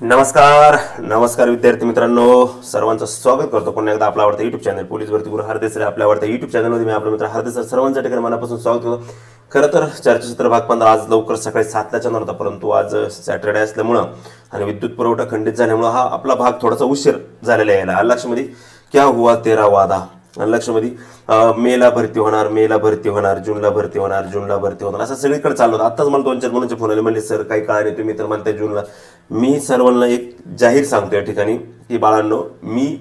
नमस्कार नमस्कार विद्यार्थी मित्रांनो, सर्वांचं स्वागत करतो पुन्हा एकदा आपला आवडता युट्यूब चॅनल पोलीस भरती गुरु हरदेस सर आपल्या आवडत्या युट्यूब चॅनलमध्ये मी आपला मित्र हरदेस सर सर्वांच्या ठिकाणी मनापासून स्वागत करतो। खरं तर चर्चासत्र भाग 15 आज लवकर सकाळी 7ला चॅनल होता, परंतु आज सॅटर्डे असल्यामुळे आणि विद्युत पुरवठा खंडित झाल्यामुळे हा आपला भाग थोडासा उशीर झालेला आहे। लक्षमध्ये क्या हुआ तेरा वादा, लक्षमध्ये मेला भरती होणार, जूनला भरती होणार असं सगळीकडे चाललं होतं। आताच मला 2-4 मुलांचे फोन आले, म्हणजे सर काही काळ नाही, तुम्ही तर म्हणताय जूनला। मी सर्वांना एक जाहीर सांगतो या ठिकाणी की बाळांनो, मी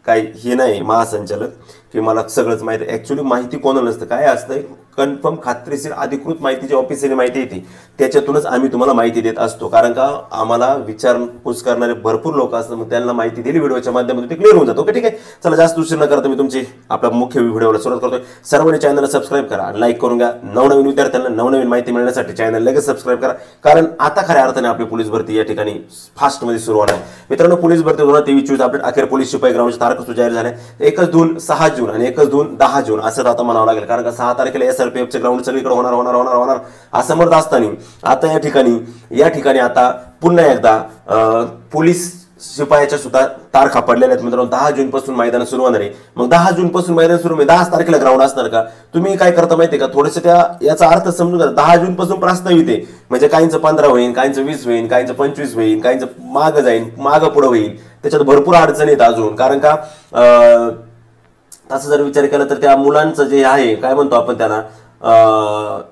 काही हे नाही महासंचालक की मला सगळंच माहिती आहे। ऍक्च्युली माहिती कोणाला नसतं, काय असतं कन्फर्म खात्रीशीर अधिकृत माहिती जी ऑफिशियली माहिती येते त्याच्यातूनच आम्ही तुम्हाला माहिती देत असतो, कारण का आम्हाला विचारपूस करणारे भरपूर लोक असतात, मग त्यांना माहिती दिली व्हिडिओच्या माध्यमातून ते क्लिअर होऊन जातो। ओके ठीक आहे, चला जास्त उशीर न करता मी तुमची आपल्या मुख्य व्हिडिओला सुरुवात करतोय। सर्वांनी चॅनलला सबस्क्राईब करा आणि लाईक करून घ्या। नवनवीन विद्यार्थ्यांना नवनवीन माहिती मिळण्यासाठी चॅनल लगेच सबस्क्राईब करा, कारण आता खऱ्या अर्थाने आपली पोलीस भरती या ठिकाणी फास्ट मध्ये सुरू होणार आहे। मित्रांनो, पोलीस भरती 2023 अपडेट अखेर पोलीस शिपाई ग्राउंडच्या तारखा जाहीर झाल्या। 1 जून 6 जून आणि 1 जून 10 जून असं आता म्हणावं लागेल, कारण का 6 तारखेला SRPF चे ग्राउंड सगळीकडे होणार असं म्हणत असताना आता या ठिकाणी आता पुन्हा एकदा पोलीस शिपायाच्या सुद्धा तारखा पडलेल्या आहेत मित्रांनो। 10 जून पासून मैदान सुरू होणार आहे। मग 10 जून पासून मैदान सुरू म्हणजे 10 तारखेला ग्राउंड असणार का? तुम्ही काय करता माहितीये का, थोडेसे याचा अर्थ समजून घ्या। 10 जून पासून प्रस्तावित आहे, म्हणजे काहींचं 15 होईल, काहींचं 20 होईल, काहींचं 25 होईल, काहींचं मागं जाईल, मागं पुढे होईल। त्याच्यात भरपूर अडचणी आहेत अजून, कारण का तसं जर विचार केला तर त्या मुलांचं जे आहे काय म्हणतो आपण त्यांना,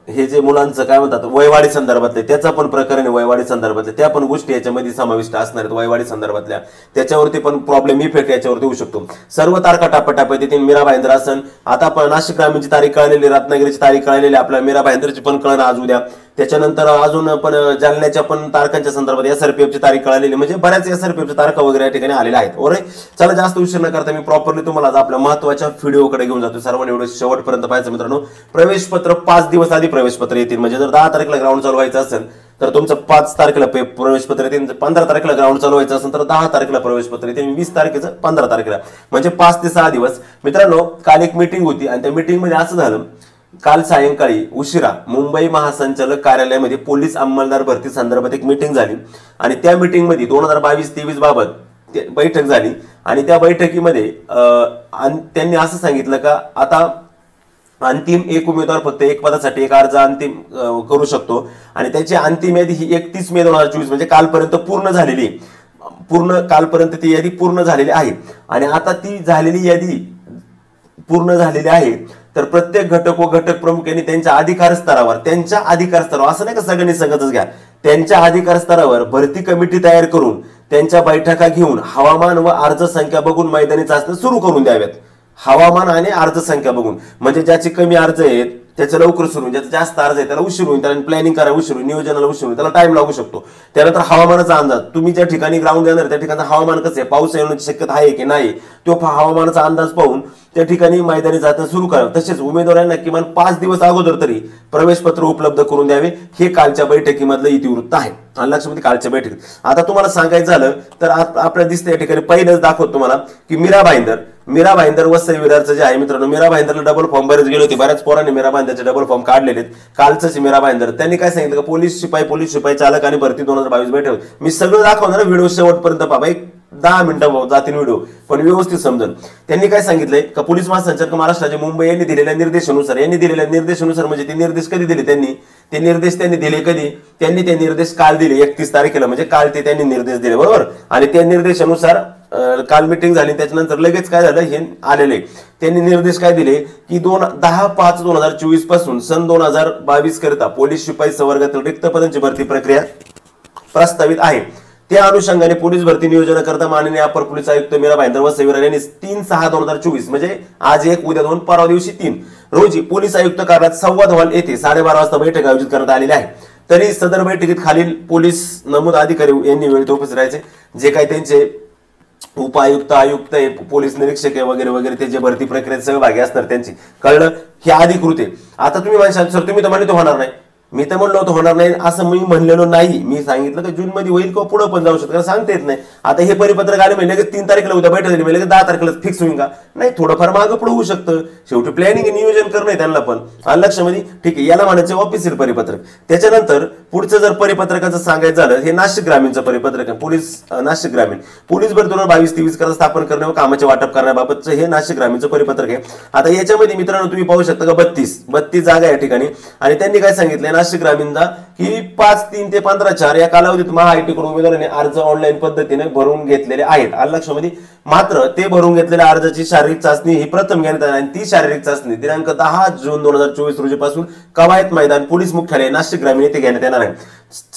हे जे मुलांचं काय म्हणतात वयवाढी संदर्भातले त्याचं पण प्रकरण आहे, वयवाढी संदर्भातले त्या पण गोष्टी याच्यामध्ये समाविष्ट असणार आहेत। वयवाढी संदर्भातल्या त्याच्यावरती पण प्रॉब्लेम इफेक्ट याच्यावरती होऊ शकतो। सर्व तारखा टापाटापात येतील। मीरा भाईंदर असन, आता पण नाशिक ग्रामीणची तारीख कळलेली, रत्नागिरीची तारीख कळलेली, आपल्या मीरा भाईंदरची पण कळणं आज उद्या। त्याच्यानंतर अजून पण जालन्याच्या पण तारखांच्या संदर्भात SRPF ची तारीख कळलेली, म्हणजे बऱ्याच SRPF च्या तारखा वगैरे या ठिकाणी आलेल्या आहेत। ओरे चला जास्त उशीर न करता मी प्रॉपरली तुम्हाला आज आपल्या महत्त्वाच्या व्हिडिओकडे घेऊन जातो। सर्वांनी व्हिडिओ शेवटपर्यंत पाहायचं मित्रांनो। प्रवेश पत्र 5 दिवस आधी प्रवेश पत्र येतील, म्हणजे जर 10 तारखेला ग्राउंड चालू व्हायचं असेल तर तुमचं 5 तारखेला प्रवेश पत्र येतील, 15 तारखेला ग्राउंड चालू व्हायचं असेल तर 10 तारखेला प्रवेश पत्र येतील, 20 तारखेचं 15 तारखेला, म्हणजे 5 ते 6 दिवस। मित्रांनो, काल एक मीटिंग होती आणि त्या मीटिंग मध्ये असं झालं, काल सायंकाळी उशिरा मुंबई महासंचालक कार्यालयामध्ये पोलीस अंमलदार भरती संदर्भात एक मीटिंग झाली आणि त्या मीटिंग मध्ये 2022-23 बाबत बैठक झाली आणि त्या बैठकीमध्ये त्यांनी असं सांगितलं का आता अंतिम एक उमेदवार फक्त एक पदासाठी एक अर्ज अंतिम करू शकतो आणि त्याची अंतिम यादी ही 31 मे 2024 म्हणजे कालपर्यंत पूर्ण झालेली, कालपर्यंत ती यादी पूर्ण झालेली आहे। आणि आता ती झालेली यादी पूर्ण झालेली आहे तर प्रत्येक घटक व घटक प्रमुखांनी त्यांच्या अधिकार स्तरावर असं नाही का सगळ्यांनी संगतच घ्या, त्यांच्या अधिकार स्तरावर भरती कमिटी तयार करून त्यांच्या बैठका घेऊन हवामान व अर्ज संख्या बघून मैदानी चाचणी सुरू करून द्याव्यात। हवामान आणि अर्ज संख्या बघून, म्हणजे ज्याचे कमी अर्ज आहेत त्याचं लवकर सुरू होईल, ज्याचा जास्त अर्ज आहे त्याला उशीर होईल, त्याला प्लॅनिंग करायला उशीर होईल, नियोजनाला उशीर होईल, त्याला टाइम लागू शकतो। त्यानंतर हवामानाचा अंदाज, तुम्ही ज्या ठिकाणी ग्राउंड देणार त्या ठिकाणचं हवामान कसं आहे, पाऊस येण्याची शक्यता आहे की नाही, तो हवामानाचा अंदाज पाहून त्या ठिकाणी मैदानी चाचणी सुरू करावी। तसेच उमेदवारांना किमान 5 दिवस अगोदर तरी प्रवेश पत्र उपलब्ध करून द्यावे, हे कालच्या बैठकीमधलं इतिवृत्त आहे। आणि लक्षामध्ये कालच्या बैठकीत आता तुम्हाला सांगायचं झालं तर आपल्याला दिसतं या ठिकाणी पहिलंच दाखवतो तुम्हाला की मीरा भाईंदर वसई विरारचं जे आहे मित्रांनो, मीरा भाईंदरला डबल फॉर्म बरेच गेले होते, बऱ्याच पोरांनी मीरा भाईंदरचे डबल फॉर्म काढलेले आहेत। कालच मीरा भाईंदर त्यांनी काय सांगितलं का पोलीस शिपाई चालक आणि भरती 2022 बैठक, मी सगळं दाखवणार व्हिडिओ शेवटपर्यंत पहा, एक 10 मिनिटं जातील व्हिडिओ पण व्यवस्थित समजून। त्यांनी काय सांगितलंय का पोलीस महासंचालक महाराष्ट्राचे मुंबई यांनी दिलेल्या निर्देशानुसार म्हणजे ते निर्देश कधी दिले त्यांनी दिले कधी, त्यांनी ते निर्देश काल दिले 31 तारखेला, म्हणजे काल ते त्यांनी निर्देश दिले बरोबर। आणि त्या निर्देशानुसार काल मीटिंग झाली, त्याच्यानंतर लगेच काय झालं हे आलेले, त्यांनी निर्देश काय दिले की 10/5/2024 पासून सन 2022 करता पोलीस शिपाई संवर्गातील रिक्त पदांची भरती प्रक्रिया प्रस्तावित आहे। त्या अनुषंगाने पोलीस भरती नियोजनाकरता माननीय अपर पोलीस आयुक्त मीरा भाईंदर वसई विरार यांनी 3/6/2024 म्हणजे आज 1 उद्या 2 परवा दिवशी 3 रोजी पोलीस आयुक्त कार्यालयात संवाद हॉल येथे 12:30 वाजता बैठक आयोजित करण्यात आलेली आहे। तरी सदर बैठकीत खालील पोलीस नमूद अधिकारी यांनी वेळेत उपस्थित राहायचे, जे काही त्यांचे उपायुक्त आयुक्त पोलीस निरीक्षक वगैरे वगैरे ते जे भरती प्रक्रियेत सहभागी असणार त्यांची कळलं हे अधिकृत आहे। आता तुम्ही म्हणशाल सर तुम्ही तर म्हणे तो होणार नाही, मी तर म्हणलो होतो होणार नाही असं मी म्हणलेलो नाही. मी सांगितलं की जून मध्ये होईल किंवा पुढे पण जाऊ शकतं, सांगता येत नाही. आता हे परिपत्रक आले म्हणजे 3 तारखेला उद्या बैठक झाली म्हणजे 10 तारखेला फिक्स होईल का? नाही, थोडंफार मागं पुढे होऊ शकतं. शेवटी प्लॅनिंग नियोजन करणं त्यांना पण लक्षामध्ये. ठीक आहे, याला म्हणायचं ऑफिशियल परिपत्रक. त्याच्यानंतर पुढचं जर परिपत्रकाचं सांगायचं झालं, हे नाशिक ग्रामीणचं परिपत्रक आहे. पोलीस नाशिक ग्रामीण पोलीस भरती 2022-23 करता स्थापन करणे व कामाचे वाटप करण्याबाबतचं हे नाशिक ग्रामीणचं परिपत्रक आहे. आता याच्यामध्ये मित्रांनो तुम्ही पाहू शकता का 32 जागा या ठिकाणी. आणि त्यांनी काय सांगितलंय नाशिक ग्रामीणचा की 5/3 ते 15/4 या कालावधीत महाआयटी कडून उमेदवारांनी अर्ज ऑनलाईन पद्धतीने भरून घेतलेले आहेत. लक्षामध्ये. मात्र ते भरून घेतलेल्या अर्जाची शारीरिक चाचणी ही प्रथम घेण्यात आली आणि ती शारीरिक चाचणी दिनांक 10 जून 2024 रोजीपासून कवायत मैदान पोलीस मुख्यालय नाशिक ग्रामीण येथे घेण्यात येणार आहे.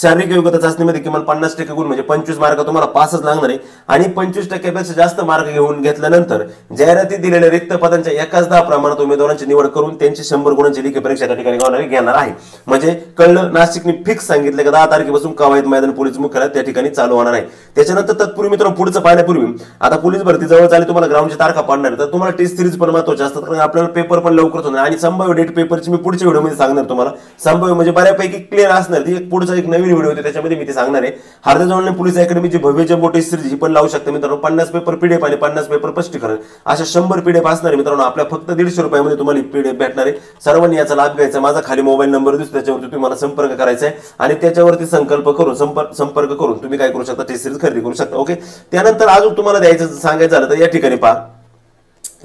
शारीरिक योग्यता चाचणीमध्ये किमान 50% गुण म्हणजे 25 मार्क तुम्हाला पासच लागणार आहे. आणि 25% जास्त मार्क घेऊन घेतल्यानंतर जाहिरातीत दिलेल्या रिक्त पदांच्या एकाच 10 प्रमाणात उमेदवारांची निवड करून त्यांची 100 गुणांची लेखी परीक्षा त्या ठिकाणी घेणार आहे. म्हणजे कळलं, नाशिकने फिक्स सांगितलं की 10 तारखेपासून कवायत मैदान पोलीस मुख्यालय त्या ठिकाणी चालू होणार आहे. त्याच्यानंतर तत्पूर्वी मित्रांनो पुढचं पाहण्यापूर्वी आता पोलीस भरती जवळ चालली, तुम्हाला ग्राउंडची तारखा पडणार, तर तुम्हाला टेस्ट सिरीज पण महत्त्वाचे असतात कारण आपल्याला पेपर पण लवकरच होणार. आणि संभाव्य डेट पेपरची मी पुढच्या व्हिडिओमध्ये सांगणार तुम्हाला. संभाव्य म्हणजे बऱ्यापैकी क्लिअर असणार ती. पुढचा एक नवीन व्हिडिओ होते त्याच्यामध्ये मी ते सांगणार आहे. हरदास ऑनलाईन पोलीस अकॅडमीची भव्य जम्बो टेस्ट सिरीज ही पण लावू शकता मित्रांनो. 50 पेपर पीडीएफ आणि 50 पेपर स्पष्टीकरण अशा 100 पीडीएफ असणार मित्रांनो. आपल्या फक्त 150 रुपयामध्ये तुम्हाला पीडीएफ भेटणार आहे. सर्वांनी याचा लाभ घ्यायचा. माझा खाली मोबाईल नंबर दिसतो, त्याच्यावरती तुम्हाला संपर्क करायचा आहे आणि त्याच्यावरती संपर्क करून तुम्ही काय करू शकता, टेस्ट सिरीज खरेदी करू शकता. ओके. त्यानंतर अजून तुम्हाला द्यायचं सांगायचं झालं तर या ठिकाणी पहा,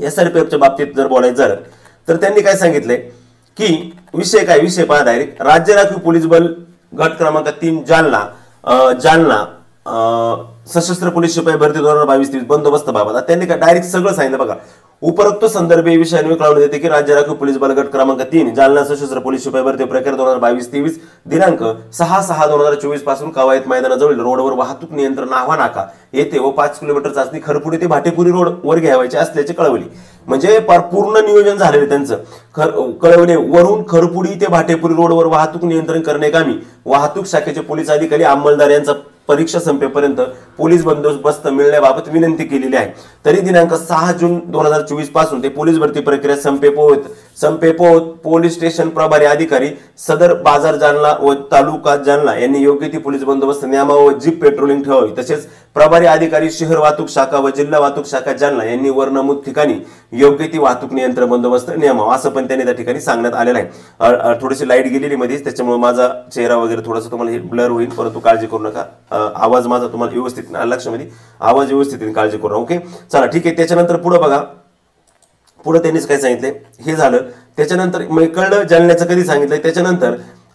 SRPFच्या बाबतीत जर बोलायचं झालं तर त्यांनी काय सांगितलंय की विषय पहा डायरेक्ट. राज्य राखीव पोलीस बल गट क्रमांक 3 जालना सशस्त्र पोलीस शिपाई भरती 2022-23 बंदोबस्त बाबत त्यांनी काय डायरेक्ट सगळं सांगितलं बघा. उपरोक्त संदर्भे विषयाने कळवण्यात येते की राज्य राखीव पोलीस बल गट क्रमांक 3 जालना सशस्त्र पोलीस शिपाई भरती प्रक्रिया 2022-23 दिनांक 6/6/2024 पासून कवायत मैदानाजवळ रोडवर वाहतूक नियंत्रण आव्हा नाका येथे व 5 किलोमीटर चाचणी खरपुडी ते भाटेपुरी रोड वर घ्यावायची असल्याचे कळवली. म्हणजे पूर्ण नियोजन झालेले त्यांचं. कळवले वरून खरपुडी ते भाटेपुरी रोडवर वाहतूक नियंत्रण करण्याकामी वाहतूक शाखेचे पोलीस अधिकारी अंमलदार यांचा परीक्षा संपेपर्यंत पोलीस बंदोबस्त मिळण्याबाबत विनंती केलेली आहे. तरी दिनांक 6 जून 2024 पासून ते पोलीस भरती प्रक्रिया संपेपोत पोलीस स्टेशन प्रभारी अधिकारी सदर बाजार जालना व तालुका जालना यांनी योग्य ती पोलीस बंदोबस्त नियमावली व जीप पेट्रोलिंग ठेवावी. तसेच प्रभारी अधिकारी शहर वाहतूक शाखा व जिल्हा वाहतूक शाखा जालना यांनी वर नमूद ठिकाणी योग्य ती वाहतूक नियंत्रण बंदोबस्त नियमावा असं पण त्यांनी त्या ठिकाणी सांगण्यात आलेलं आहे. थोडीशी लाईट गेलेली मध्येच त्याच्यामुळे माझा चेहरा वगैरे थोडासा तुम्हाला ब्लर होईल, परंतु काळजी करू नका. आवाज माझा तुम्हाला व्यवस्थित लक्षामध्ये आवाज व्यवस्थित काळजी करू. ओके चला ठीक आहे. त्याच्यानंतर पुढे बघा, पुढे त्यांनीच काय सांगितलंय हे झालं. त्याच्यानंतर कळलं जालन्याचं कधी सांगितलंय. त्याच्यानंतर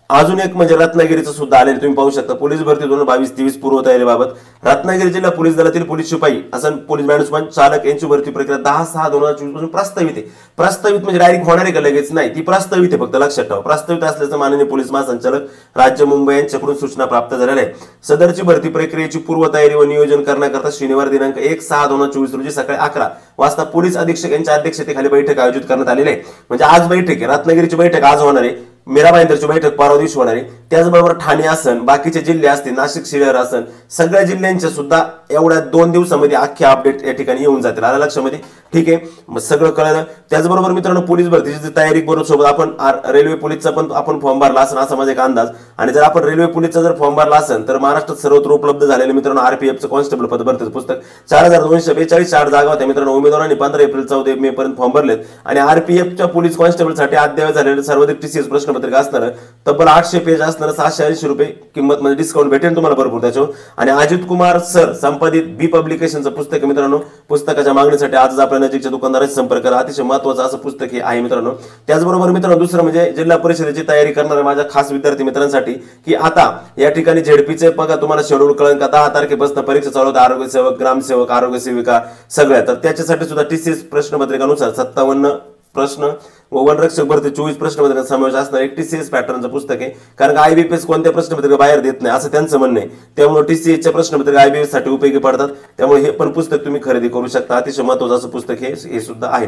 अजून एक म्हणजे रत्नागिरीचं सुद्धा आलेलं तुम्ही पाहू शकता. पोलीस भरती 2022-23 पूर्वतयारीबाबत रत्नागिरी जिल्हा पोलीस दलातील पोलीस शिपाई असं पोलीस बँड चालक यांची भरती प्रक्रिया 10/6/2024 पासून प्रस्तावित आहे. प्रस्तावित म्हणजे डायरेक्ट होणार आहे का लगेच? नाही, ती प्रस्तावित आहे. फक्त लक्षात ठेवा प्रस्तावित असल्याचं माननीय पोलीस महासंचालक राज्य मुंबई यांच्याकडून सूचना प्राप्त झालेल्या आहे. सदरची भरती प्रक्रियेची पूर्वतयारी व नियोजन करण्याकरता शनिवार दिनांक 1/6/2024 रोजी सकाळी 11 वाजता पोलीस अधीक्षक यांच्या अध्यक्षतेखाली बैठक आयोजित करण्यात आलेली आहे. म्हणजे आज बैठक आहे. रत्नागिरीची बैठक आज होणार आहे. मीरा भाईंदरची बैठक परवा दिवशी होणार आहे. त्याचबरोबर ठाणे असन, बाकीचे जिल्हे असतील, नाशिक शहर असन, सगळ्या जिल्ह्यांच्या सुद्धा एवढ्या 2 दिवसामध्ये अख्खे अपडेट या ठिकाणी येऊन जातील. आला लक्षामध्ये? ठीक आहे, मग सगळं कळलं. त्याचबरोबर मित्रांनो पोलीस भरतीची तयारी बरोबर सोबत आपण रेल्वे पोलीसचा पण आपण फॉर्म भरला असेल असा माझा एक अंदाज. आणि जर आपण रेल्वे पोलीसचा जर फॉर्म भरला असेल तर महाराष्ट्रात सर्वत्र उपलब्ध झालेले मित्रांनो RPFचं कॉन्स्टेबल पद भरतीचं पुस्तक 4242 जागा होत्या मित्रांनो. उमेदवारांनी 15 एप्रिल 14 मे पर्यंत फॉर्म भरलेत. आणि RPFच्या पोलीस कॉन्स्टेबलसाठी अद्यावत झालेले सर्वाधिक TCS प्रश्नपत्रिका असणार तब्बल 800 पेज असणार. 780 रुपये किंमत म्हणजे डिस्काउंट भेटेल तुम्हाला भरपूर त्याच्यावर. आणि अजित कुमार सर संपादित बी पब्लिकेशनचं पुस्तक मित्रांनो. पुस्तकाच्या मागणीसाठी आजच आपल्या नजीकच्या दुकानदाराशी संपर्क करा. अतिशय महत्त्वाचं असं पुस्तक हे आहे मित्रांनो. त्याचबरोबर मित्रांनो दुसरं म्हणजे जिल्हा परिषदेची तयारी करणाऱ्या माझ्या खास विद्यार्थी मित्रांसाठी की आता या ठिकाणी झेडपीचे बघा तुम्हाला शेड्यूल कळण का 10 तारखेपासून परीक्षा चालू होते. आरोग्य सेवक, ग्रामसेवक, आरोग्य सेविका सगळ्या. तर त्याच्यासाठी सुद्धा TCS प्रश्नपत्रिकानुसार 57 प्रश्न व वनरक्षक भरती 24 प्रश्नपत्रिका समावेश असणार एक TCS पॅटर्नचं पुस्तक आहे. कारण का IBPS कोणत्या प्रश्नपत्रिका बाहेर देत नाही असं त्यांचं म्हणणं आहे. त्यामुळे TCSच्या प्रश्नपत्रिका IBPS साठी उपयोगी पडतात. त्यामुळे हे पण पुस्तक तुम्ही खरेदी करू शकता. अतिशय महत्त्वाचं असं पुस्तक हे सुद्धा आहे.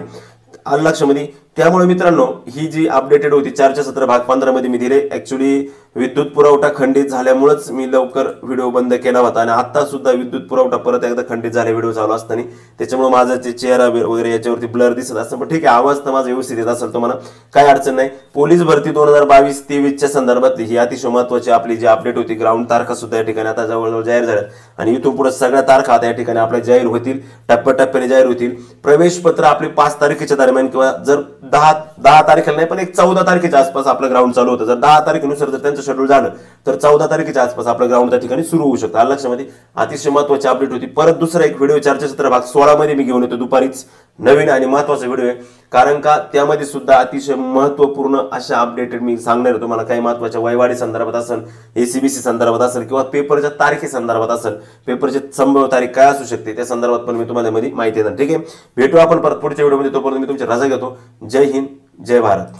लक्षामध्ये. त्यामुळे मित्रांनो ही जी अपडेटेड होती 4च्या 17 भाग 15 मध्ये मी दिले. ऍक्च्युली विद्युत पुरवठा खंडित झाल्यामुळेच मी लवकर व्हिडिओ बंद केला होता आणि आता सुद्धा विद्युत पुरवठा परत एकदा खंडित झाले व्हिडिओ चालू असताना, त्याच्यामुळे माझा जे चेहरा वगैरे याच्यावरती ब्लर दिसत असतं. पण ठीक आहे, आवाज तर माझा व्यवस्थित येत असेल तुम्हाला, काय अडचण नाही. पोलीस भरती 2022-23च्या संदर्भातली ही अतिशय महत्वाची आपली जी अपडेट होती. ग्राउंड तारखा सुद्धा या ठिकाणी आता जवळजवळ जाहीर झाल्यात आणि इथून पुढे सगळ्या तारखा आता या ठिकाणी आपल्या जाहीर होतील, टप्प्याटप्प्याने जाहीर होतील. प्रवेश पत्र आपले 5 तारखेच्या दरम्यान किंवा जर 10 तारखेला नाही पण एक 14 तारखेच्या आसपास आपलं ग्राउंड चालू होतं. जर 10 तारखेनुसार जर त्यांचं शेड्यूल झालं तर 14 तारखेच्या आसपास आपलं ग्राउंड त्या ठिकाणी सुरू होऊ शकतं. लक्षामध्ये अतिशय महत्वाची अपडेट होती. परत दुसरा एक व्हिडिओ चर्चासत्र भाग 16 मध्ये मी घेऊन येतो दुपारीच, नवीन आणि महत्वाचा व्हिडिओ आहे, कारण का त्यामध्ये सुद्धा अतिशय महत्वपूर्ण अशा अपडेटेड मी सांगणार आहे तुम्हाला. काही महत्वाच्या वयवाढी संदर्भात असेल, एसीबीसी संदर्भात असेल किंवा पेपरच्या तारखे संदर्भात असेल, पेपरची संभाव्य तारीख काय असू शकते त्या संदर्भात पण मी तुम्हाला मध्ये माहिती देणार. ठीक आहे, भेटू आपण परत पुढच्या व्हिडिओमध्ये. तोपर्यंत मी तुमची रजा घेतो. जय हिंद, जय भारत.